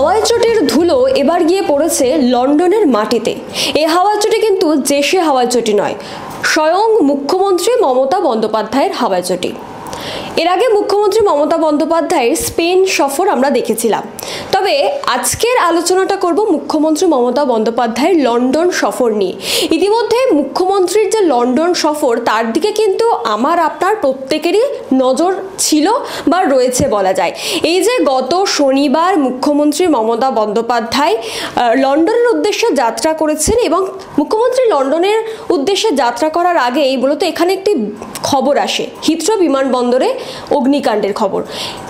হাওয়াই চটির ধুলো এবার গিয়ে পড়েছে লন্ডনের মাটিতে। এই হাওয়াই চটি কিন্তু দেশে হাওয়াই চটি নয়, স্বয়ং মুখ্যমন্ত্রী মমতা বন্দ্যোপাধ্যায়ের হাওয়াই চটি। এর আগে মুখ্যমন্ত্রী মমতা বন্দ্যোপাধ্যায়ের স্পেন সফর আমরা দেখেছিলাম, তবে আজকের আলোচনাটা করব মুখ্যমন্ত্রী মমতা বন্দ্যোপাধ্যায়ের লন্ডন সফর নিয়ে। ইতিমধ্যে মুখ্যমন্ত্রীর যে লন্ডন সফর তার দিকে কিন্তু আমার আপনার প্রত্যেকেরই নজর ছিল বা রয়েছে বলা যায়। এই যে গত শনিবার মুখ্যমন্ত্রী মমতা বন্দ্যোপাধ্যায় লন্ডনের উদ্দেশ্যে যাত্রা করেছেন এবং মুখ্যমন্ত্রী লন্ডনের উদ্দেশ্যে যাত্রা করার আগেই মূলত এখানে একটি খবর আসে, হিথ্রো বিমানবন্দরে অগ্নিকাণ্ডের খবর।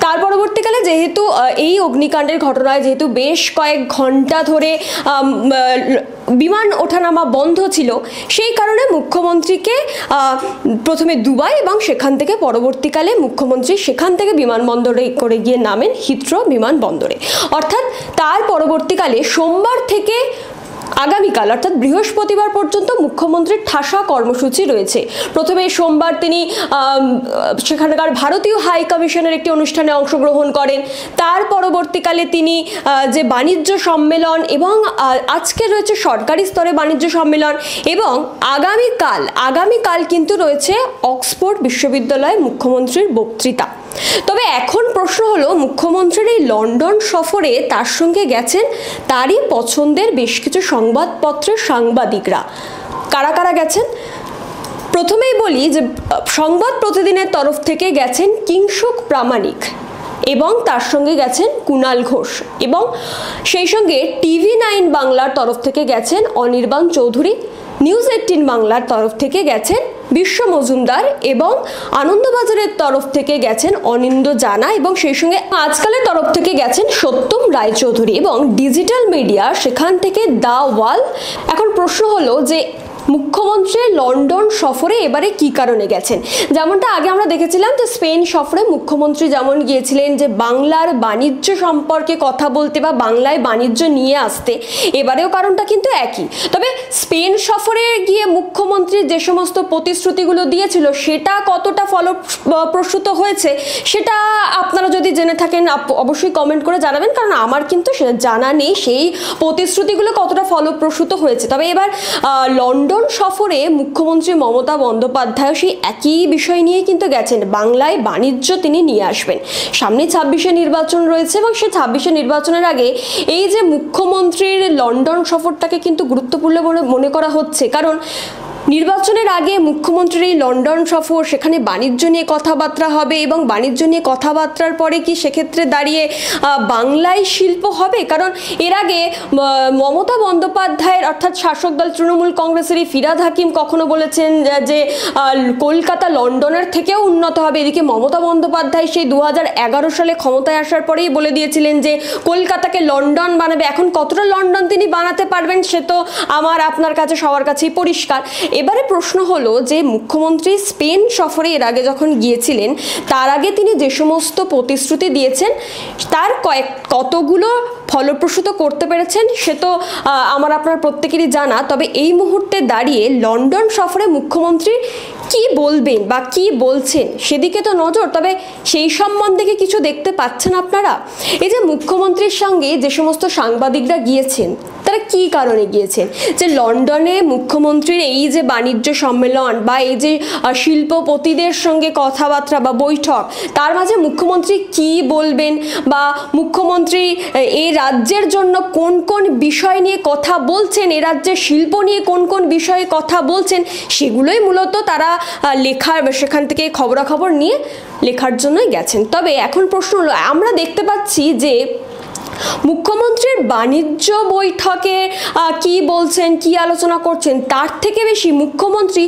তার পরবর্তীকালে যেহেতু এই অগ্নিকাণ্ডের ঘটনায় যেহেতু বেশ কয়েক ঘন্টা ধরে বিমান ওঠানামা বন্ধ ছিল, সেই কারণে মুখ্যমন্ত্রীকে প্রথমে দুবাই এবং সেখান থেকে পরবর্তীকালে মুখ্যমন্ত্রী সেখান থেকে বিমানবন্দরে করে গিয়ে নামেন হিথ্রো বিমানবন্দরে। অর্থাৎ তার পরবর্তীকালে সোমবার থেকে আগামীকাল অর্থাৎ বৃহস্পতিবার পর্যন্ত মুখ্যমন্ত্রীর ঠাসা কর্মসূচি রয়েছে। প্রথমে সোমবার তিনি সেখানকার ভারতীয় হাই কমিশনের একটি অনুষ্ঠানে অংশগ্রহণ করেন। তার পরবর্তীকালে তিনি যে বাণিজ্য সম্মেলন এবং আজকে রয়েছে সরকারি স্তরে বাণিজ্য সম্মেলন এবং আগামীকাল কিন্তু রয়েছে অক্সফোর্ড বিশ্ববিদ্যালয়ে মুখ্যমন্ত্রীর বক্তৃতা। তবে এখন প্রশ্ন হলো, মুখ্যমন্ত্রীর এই লন্ডন সফরে তার সঙ্গে গেছেন তারই পছন্দের বেশ কিছু সংবাদপত্রের সাংবাদিকরা। কারা কারা গেছেন প্রথমেই বলি যে সংবাদ প্রতিদিনের তরফ থেকে গেছেন কিংশুক প্রামাণিক এবং তার সঙ্গে গেছেন কুণাল ঘোষ এবং সেই সঙ্গে TV9 বাংলার তরফ থেকে গেছেন অনির্বাণ চৌধুরী, নিউজ 18 বাংলার তরফ থেকে গেছেন বিশ্ব মজুমদার এবং আনন্দবাজারের তরফ থেকে গেছেন অনিন্দ জানা এবং সেই সঙ্গে আজকালের তরফ থেকে গেছেন সত্যম রায়চৌধুরী এবং ডিজিটাল মিডিয়া সেখান থেকে দা ওয়াল। এখন প্রশ্ন হলো যে মুখ্যমন্ত্রী লন্ডন সফরে এবারে কি কারণে গেছেন। যেমনটা আগে আমরা দেখেছিলাম যে স্পেন সফরে মুখ্যমন্ত্রী যেমন গিয়েছিলেন যে বাংলার বাণিজ্য সম্পর্কে কথা বলতে বা বাংলায় বাণিজ্য নিয়ে আসতে, এবারেও কারণটা কিন্তু একই। তবে স্পেন সফরে গিয়ে মুখ্যমন্ত্রী যে সমস্ত প্রতিশ্রুতিগুলো দিয়েছিল সেটা কতটা ফলপ্রসূ হয়েছে সেটা আপনারা যদি জেনে থাকেন অবশ্যই কমেন্ট করে জানাবেন, কারণ আমার কিন্তু সেটা জানা নেই সেই প্রতিশ্রুতিগুলো কতটা ফলপ্রসূ হয়েছে। তবে এবার লন্ডন সফরে মুখ্যমন্ত্রী মমতা বন্দ্যোপাধ্যায় সেই একই বিষয় নিয়ে কিন্তু গেছেন, বাংলায় বাণিজ্য তিনি নিয়ে আসবেন। সামনে 26শে নির্বাচন রয়েছে এবং সেই 26শে নির্বাচনের আগে এই যে মুখ্যমন্ত্রীর লন্ডন সফরটাকে কিন্তু গুরুত্বপূর্ণ বলে মনে করা হচ্ছে, কারণ নির্বাচনের আগে মুখ্যমন্ত্রীর এই লন্ডন সফর, সেখানে বাণিজ্য নিয়ে কথাবার্তা হবে এবং বাণিজ্য নিয়ে কথাবার্তার পরে কি সেক্ষেত্রে দাঁড়িয়ে বাংলায় শিল্প হবে? কারণ এর আগে মমতা বন্দ্যোপাধ্যায়ের অর্থাৎ শাসক দল তৃণমূল কংগ্রেসেরই ফিরহাদ হাকিম কখনো বলেছেন যে কলকাতা লন্ডনের থেকেও উন্নত হবে। এদিকে মমতা বন্দ্যোপাধ্যায় সেই 2011 সালে ক্ষমতায় আসার পরেই বলে দিয়েছিলেন যে কলকাতাকে লন্ডন বানাবে। এখন কতটা লন্ডন তিনি বানাতে পারবেন সে তো আমার আপনার কাছে সবার কাছেই পরিষ্কার। এবারে প্রশ্ন হলো যে মুখ্যমন্ত্রী স্পেন সফরে এর আগে যখন গিয়েছিলেন তার আগে তিনি যে সমস্ত প্রতিশ্রুতি দিয়েছেন তার কতগুলো ফলপ্রসূ করতে পেরেছেন সে তো আমার আপনার প্রত্যেকেরই জানা। তবে এই মুহূর্তে দাঁড়িয়ে লন্ডন সফরে মুখ্যমন্ত্রী কি বলবেন বা কি বলছেন সেদিকে তো নজর। তবে সেই সম্বন্ধে কি কিছু দেখতে পাচ্ছেন আপনারা? এই যে মুখ্যমন্ত্রীর সঙ্গে যে সমস্ত সাংবাদিকরা গিয়েছেন তারা কি কারণে গিয়েছেন, যে লন্ডনে মুখ্যমন্ত্রীর এই যে বাণিজ্য সম্মেলন বা এই যে শিল্পপতিদের সঙ্গে কথাবার্তা বা বৈঠক, তার মাঝে মুখ্যমন্ত্রী কি বলবেন বা মুখ্যমন্ত্রী এই রাজ্যের জন্য কোন কোন বিষয় নিয়ে কথা বলছেন, এ রাজ্যের শিল্প নিয়ে কোন কোন বিষয়ে কথা বলছেন, সেগুলোই মূলত তারা লেখার সেখান থেকে খবরাখবর নিয়ে লেখার জন্যই গেছেন। তবে এখন প্রশ্ন হলো, আমরা দেখতে পাচ্ছি যে মুখ্যমন্ত্রীর বাণিজ্য বৈঠকে কি বলছেন, কি আলোচনা করছেন, তার থেকে বেশি মুখ্যমন্ত্রী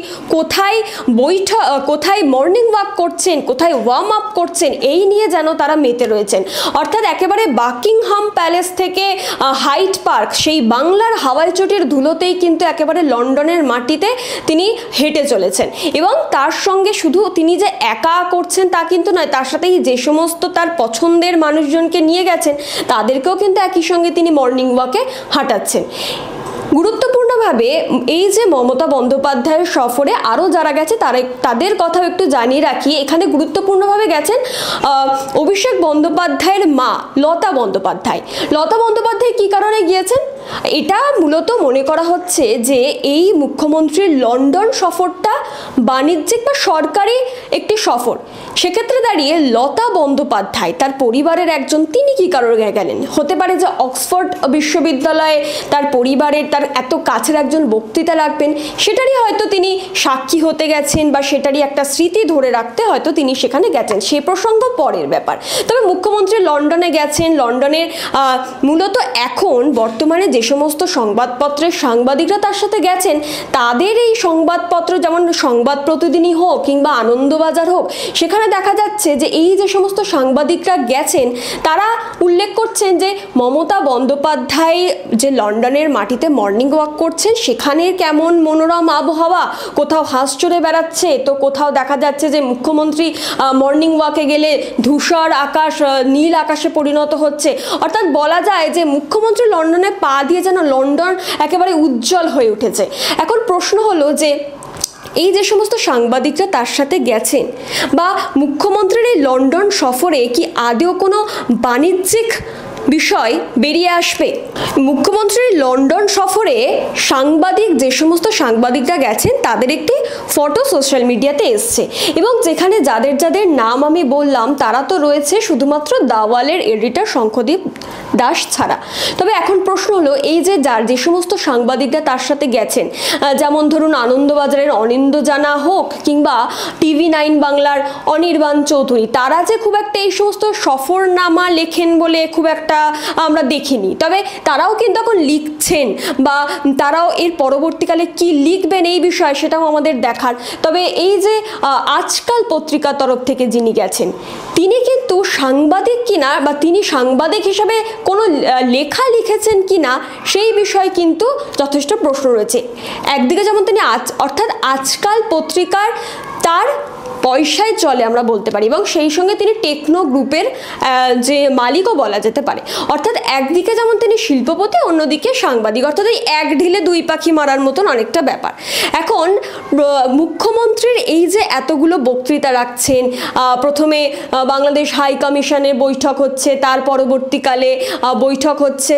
কোথায় মর্নিং ওয়াক করছেন, কোথায় ওয়ার্ম আপ করছেন, এই নিয়ে যেন তারা মেতে রয়েছেন। অর্থাৎ একেবারে বাকিংহাম প্যালেস থেকে হাইড পার্ক সেই বাংলার হাওয়াই চটির ধুলোতেই কিন্তু একেবারে লন্ডনের মাটিতে তিনি হেঁটে চলেছেন এবং তার সঙ্গে শুধু তিনি যে একা করছেন তা কিন্তু নয়, তার সাথেই যে সমস্ত তার পছন্দের মানুষজনকে নিয়ে গেছেন তাদেরকেও কিন্তু একই সঙ্গে তিনি মর্নিং ওয়াকে হাঁটাচ্ছেন। গুরুত্বপূর্ণভাবে এই যে মমতা বন্দ্যোপাধ্যায়ের সফরে আরও যারা গেছে তাদের কথাও একটু জানিয়ে রাখি। এখানে গুরুত্বপূর্ণভাবে গেছেন অভিষেক বন্দ্যোপাধ্যায়ের মা লতা বন্দ্যোপাধ্যায়। লতা বন্দ্যোপাধ্যায় কী কারণে গিয়েছেন? এটা মূলত মনে করা হচ্ছে যে এই মুখ্যমন্ত্রীর লন্ডন সফরটা বাণিজ্যিক বা সরকারি একটি সফর। সেক্ষেত্রে দাঁড়িয়ে লতা বন্দ্যোপাধ্যায় তার পরিবারের একজন, তিনি কী কারণে গেলেন? হতে পারে যে অক্সফোর্ড বিশ্ববিদ্যালয়ে তার পরিবারের তার এত কাছের একজন বক্তৃতা রাখবেন, সেটারই হয়তো তিনি সাক্ষী হতে গেছেন বা সেটারই একটা স্মৃতি ধরে রাখতে হয়তো তিনি সেখানে গেছেন। সে প্রসঙ্গ পরের ব্যাপার। তবে মুখ্যমন্ত্রী লন্ডনে গেছেন। লন্ডনের মূলত এখন বর্তমানে যে সমস্ত সংবাদপত্রের সাংবাদিকরা তার সাথে গেছেন, তাদের এই সংবাদপত্র যেমন সংবাদ প্রতিদিনই হোক কিংবা আনন্দবাজার হোক, সেখানে দেখা যাচ্ছে যে এই যে সমস্ত সাংবাদিকরা গেছেন তারা উল্লেখ করছেন যে মমতা বন্দ্যোপাধ্যায় যে লন্ডনের মাটিতে মর্নিং ওয়াক করছেন, সেখানের কেমন মনোরম আবহাওয়া, কোথাও হাঁস চড়ে বেড়াচ্ছে, তো কোথাও দেখা যাচ্ছে যে মুখ্যমন্ত্রী মর্নিং ওয়াকে গেলে ধূসর আকাশ নীল আকাশে পরিণত হচ্ছে। অর্থাৎ বলা যায় যে মুখ্যমন্ত্রী লন্ডনে পা দিয়ে যেন লন্ডন একেবারে উজ্জ্বল হয়ে উঠেছে। এখন প্রশ্ন হলো যে এই যে সমস্ত সাংবাদিকরা তার সাথে গেছেন বা মুখ্যমন্ত্রীর এই লন্ডন সফরে কি আদৌ কোনো বাণিজ্যিক বিষয় বেরিয়ে আসবে? মুখ্যমন্ত্রীর লন্ডন সফরে যে সমস্ত সাংবাদিকরা গেছেন তাদের একটি ফটো সোশ্যাল মিডিয়াতে এসছে, এবং যেখানে যাদের যাদের নাম আমি বললাম তারা তো রয়েছে শুধুমাত্র দাওয়ালের এডিটর শঙ্খদীপ দাস ছাড়া। তবে এখন প্রশ্ন হলো এই যে যে সমস্ত সাংবাদিকরা তার সাথে গেছেন, যেমন ধরুন আনন্দবাজারের অনিন্দ জানা হোক কিংবা TV9 বাংলার অনির্বাণ চৌধুরী, তারা যে খুব একটা এই সমস্ত সফরনামা লেখেন বলে খুব একটা আমরা দেখিনি। তবে তারাও কিন্তু এখন লিখছেন বা তারাও এর পরবর্তীকালে কি লিখবেন এই বিষয়ে সেটাও আমাদের দেখার। তবে এই যে আজকাল পত্রিকার তরফ থেকে যিনি গেছেন, তিনি কিন্তু সাংবাদিক কিনা বা তিনি সাংবাদিক হিসাবে কোনো লেখা লিখেছেন কিনা সেই বিষয়ে কিন্তু যথেষ্ট প্রশ্ন রয়েছে। একদিকে যেমন তিনি অর্থাৎ আজকাল পত্রিকার তার পয়সায় চলে আমরা বলতে পারি, এবং সেই সঙ্গে তিনি টেকনো গ্রুপের যে মালিকও বলা যেতে পারে। অর্থাৎ একদিকে যেমন তিনি শিল্পপতি, অন্যদিকে সাংবাদিক, অর্থাৎ এই এক ঢিলে দুই পাখি মারার মতন অনেকটা ব্যাপার। এখন মুখ্যমন্ত্রীর এই যে এতগুলো বক্তৃতা রাখছেন, প্রথমে বাংলাদেশ হাই কমিশনের বৈঠক হচ্ছে, তার পরবর্তীকালে বৈঠক হচ্ছে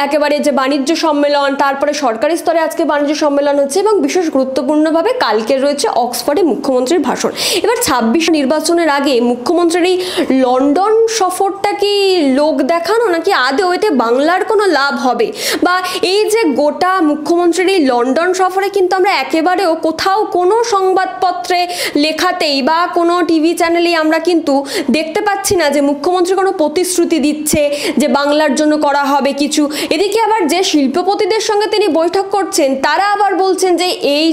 একেবারে যে বাণিজ্য সম্মেলন, তারপরে সরকারি স্তরে আজকে বাণিজ্য সম্মেলন হচ্ছে, এবং বিশেষ গুরুত্বপূর্ণভাবে কালকে রয়েছে অক্সফোর্ডে মুখ্যমন্ত্রীর ভাষণ। এবার ২৬ নির্বাচনের আগে মুখ্যমন্ত্রীর এই লন্ডন সফরটা কি লোক দেখানো, নাকি আদৌ এতে বাংলার কোনো লাভ হবে? বা এই যে গোটা মুখ্যমন্ত্রীর এই লন্ডন সফরে কিন্তু আমরা একেবারেও কোথাও কোনো সংবাদপত্রে লেখাতেই বা কোনো টিভি চ্যানেলেই আমরা কিন্তু দেখতে পাচ্ছি না যে মুখ্যমন্ত্রী কোনো প্রতিশ্রুতি দিচ্ছে যে বাংলার জন্য করা হবে কিছু। এদিকে আবার যে শিল্পপতিদের সঙ্গে তিনি বৈঠক করছেন, তারা আবার বলছেন যে এই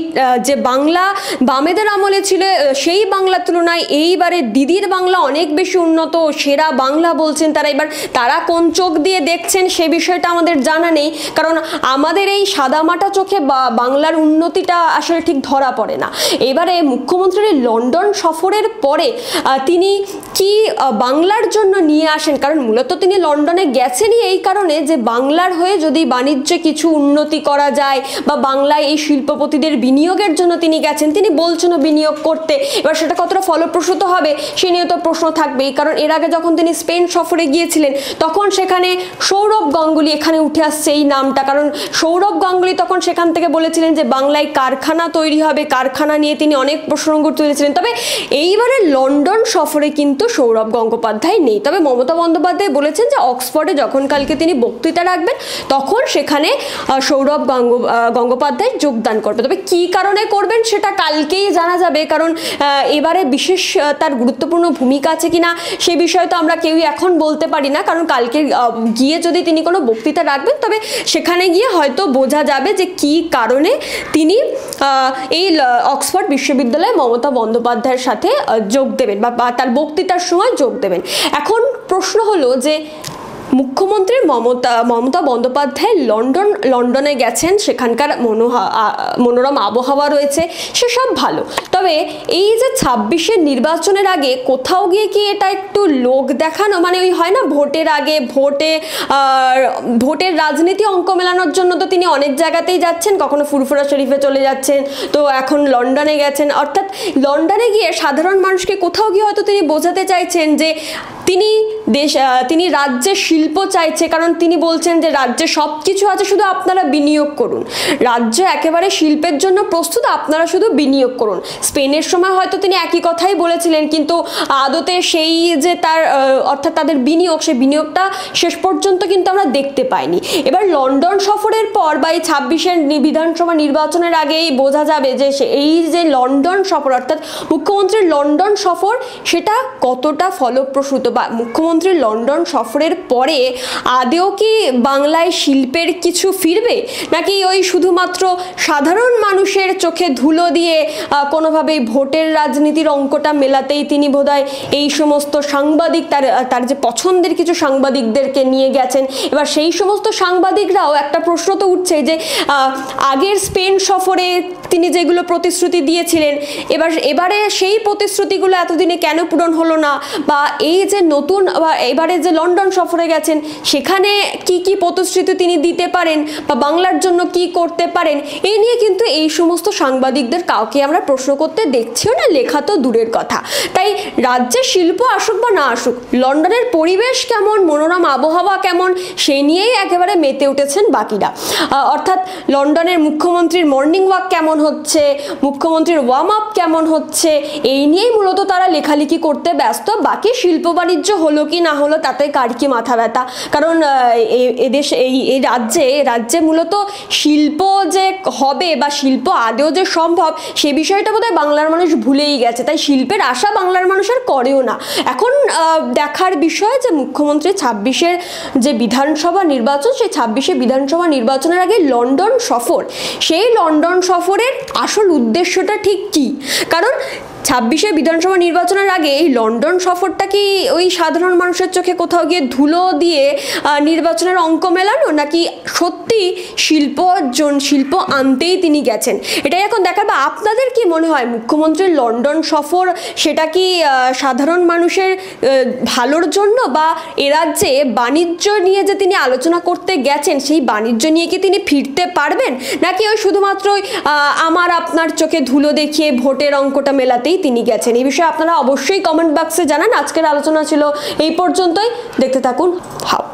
যে বাংলা বামেদের আমলে ছিল সেই বাংলার তুলনায় এইবারে দিদির বাংলা অনেক বেশি উন্নত, সেরা বাংলা বলছেন তারা। এবার তারা কোন চোখ দিয়ে দেখছেন সে বিষয়টা আমাদের জানা নেই, কারণ আমাদের এই সাদামাটা চোখে বাংলার উন্নতিটা আসলে ঠিক ধরা পড়ে না। এবারে মুখ্যমন্ত্রীর লন্ডন সফরের পরে তিনি কি বাংলার জন্য নিয়ে আসেন, কারণ মূলত তিনি লন্ডনে গেছেনই এই কারণে যে বাংলার হয়ে যদি বাণিজ্যে কিছু উন্নতি করা যায় বা বাংলায় এই শিল্পপতিদের বিনিয়োগের জন্য তিনি গেছেন, তিনি বলছেন বিনিয়োগ করতে। এবার সেটা কতটা ফলপ্রসূ হবে সে নিয়ে তো প্রশ্ন থাকবেই, কারণ এর আগে যখন তিনি স্পেন সফরে গিয়েছিলেন তখন সেখানে সৌরভ গাঙ্গুলি, এখানে উঠে আসছে এই নামটা, কারণ সৌরভ গাঙ্গুলি তখন সেখান থেকে বলেছিলেন যে বাংলায় কারখানা তৈরি হবে, কারখানা নিয়ে তিনি অনেক প্রসঙ্গ তুলেছিলেন। তবে এইবারে লন্ডন সফরে কিন্তু সৌরভ গঙ্গোপাধ্যায় নেই। তবে মমতা বন্দ্যোপাধ্যায় বলেছেন যে অক্সফোর্ডে যখন কালকে তিনি বক্তৃতা রাখবেন তখন সেখানে সৌরভ গঙ্গোপাধ্যায় যোগদান করবে। তবে কি কারণে করবেন সেটা কালকেই জানা যাবে, কারণ এবারে বিশেষ তার গুরুত্বপূর্ণ ভূমিকা আছে কিনা সে বিষয়ে তো আমরা কেউই এখন বলতে পারি না, কারণ কালকে গিয়ে যদি তিনি কোনো বক্তৃতা রাখবেন তবে সেখানে গিয়ে হয়তো বোঝা যাবে যে কি কারণে তিনি এই অক্সফোর্ড বিশ্ববিদ্যালয়ে মমতা বন্দ্যোপাধ্যায়ের সাথে যোগ দেবেন বা তার বক্তৃতার সময় যোগ দেবেন। এখন প্রশ্ন হলো যে মুখ্যমন্ত্রী মমতা বন্দ্যোপাধ্যায় লন্ডনে গেছেন, সেখানকার মনোরম আবহাওয়া রয়েছে, সেসব ভালো। তবে এই যে 26-এর নির্বাচনের আগে কোথাও গিয়ে কি এটা একটু লোক দেখানো, মানে ওই হয় না ভোটের আগে ভোটের রাজনীতি অঙ্ক মেলানোর জন্য তো তিনি অনেক জায়গাতেই যাচ্ছেন, কখনো ফুরফুরা শরীফে চলে যাচ্ছেন, তো এখন লন্ডনে গেছেন। অর্থাৎ লন্ডনে গিয়ে সাধারণ মানুষকে কোথাও গিয়ে হয়তো তিনি বোঝাতে চাইছেন যে তিনি রাজ্যে শিল্প চাইছে, কারণ তিনি বলছেন যে রাজ্যে সব কিছু আছে, শুধু আপনারা বিনিয়োগ করুন। রাজ্য একেবারে শিল্পের জন্য প্রস্তুত, আপনারা শুধু বিনিয়োগ করুন। স্পেনের সময় হয়তো তিনি একই কথাই বলেছিলেন, কিন্তু আদতে সেই যে অর্থাৎ তাদের বিনিয়োগ, সেই বিনিয়োগটা শেষ পর্যন্ত কিন্তু আমরা দেখতে পাইনি। এবার লন্ডন সফরের পর বা এই 26-এর বিধানসভা নির্বাচনের আগেই বোঝা যাবে যে এই যে লন্ডন সফর, অর্থাৎ মুখ্যমন্ত্রীর লন্ডন সফর, সেটা কতটা ফলপ্রসূ। বা মুখ্যমন্ত্রীর লন্ডন সফরের পরে আদেও কি বাংলায় শিল্পের কিছু ফিরবে, নাকি ওই শুধুমাত্র সাধারণ মানুষের চোখে ধুলো দিয়ে কোনোভাবেই ভোটের রাজনীতির অঙ্কটা মেলাতেই তিনি বোধহয় এই সমস্ত সাংবাদিক, তার যে পছন্দের কিছু সাংবাদিকদেরকে নিয়ে গেছেন। এবার সেই সমস্ত সাংবাদিকরাও একটা প্রশ্ন তো উঠছে যে আগের স্পেন সফরে তিনি যেগুলো প্রতিশ্রুতি দিয়েছিলেন, এবারে সেই প্রতিশ্রুতিগুলো এতদিনে কেন পূরণ হলো না, বা এই যে নতুন এবারে যে লন্ডন সফরে গেছেন সেখানে কি কি প্রতিশ্রুতি তিনি দিতে পারেন বা বাংলার জন্য কি করতে পারেন, এই নিয়ে কিন্তু এই সমস্ত সাংবাদিকদের কাউকে আমরা প্রশ্ন করতে দেখছিও না, লেখা তো দূরের কথা। তাই রাজ্যে শিল্প আসুক বা না আসুক, লন্ডনের পরিবেশ কেমন, মনোরম আবহাওয়া কেমন, সেই নিয়েই একেবারে মেতে উঠেছেন বাকিরা। অর্থাৎ লন্ডনের মুখ্যমন্ত্রীর মর্নিং ওয়াক কেমন হচ্ছে, মুখ্যমন্ত্রীর ওয়ার্ম আপ কেমন হচ্ছে, এই নিয়েই মূলত তারা লেখালেখি করতে ব্যস্ত। বাকি শিল্প বাণিজ্য হলো কি না হলো তাতে কার কি মাথা ব্যথা, কারণ এদেশে এই রাজ্যে মূলত শিল্প যে হবে বা শিল্প আদেও যে সম্ভব, সে বিষয়টা বোধহয় বাংলার মানুষ ভুলেই গেছে। তাই শিল্পের আশা বাংলার মানুষ আর করেও না। এখন দেখার বিষয় যে মুখ্যমন্ত্রী 26-এর যে বিধানসভা নির্বাচন, সেই 26-এ বিধানসভা নির্বাচনের আগে লন্ডন সফর, সেই লন্ডন সফরের আসল উদ্দেশ্যটা ঠিক কি? কারণ 26-এ বিধানসভা নির্বাচনের আগে এই লন্ডন সফরটা কি ওই সাধারণ মানুষের চোখে কোথাও গিয়ে ধুলো দিয়ে নির্বাচনের অঙ্ক মেলানো, নাকি সত্যি শিল্প আনতেই তিনি গেছেন? এটাই এখন দেখার। বা আপনাদের কি মনে হয় মুখ্যমন্ত্রীর লন্ডন সফর সেটা কি সাধারণ মানুষের ভালোর জন্য, বা এ রাজ্যে বাণিজ্য নিয়ে যে তিনি আলোচনা করতে গেছেন সেই বাণিজ্য নিয়ে কি তিনি ফিরতে পারবেন, নাকি ওই শুধুমাত্র আমার আপনার চোখে ধুলো দেখিয়ে ভোটের অঙ্কটা মেলাতেই তিনি গেছেন? এই বিষয়ে আপনারা অবশ্যই কমেন্ট বক্সে জানান। আজকের আলোচনা ছিল এই পর্যন্তই, দেখতে থাকুন হাব।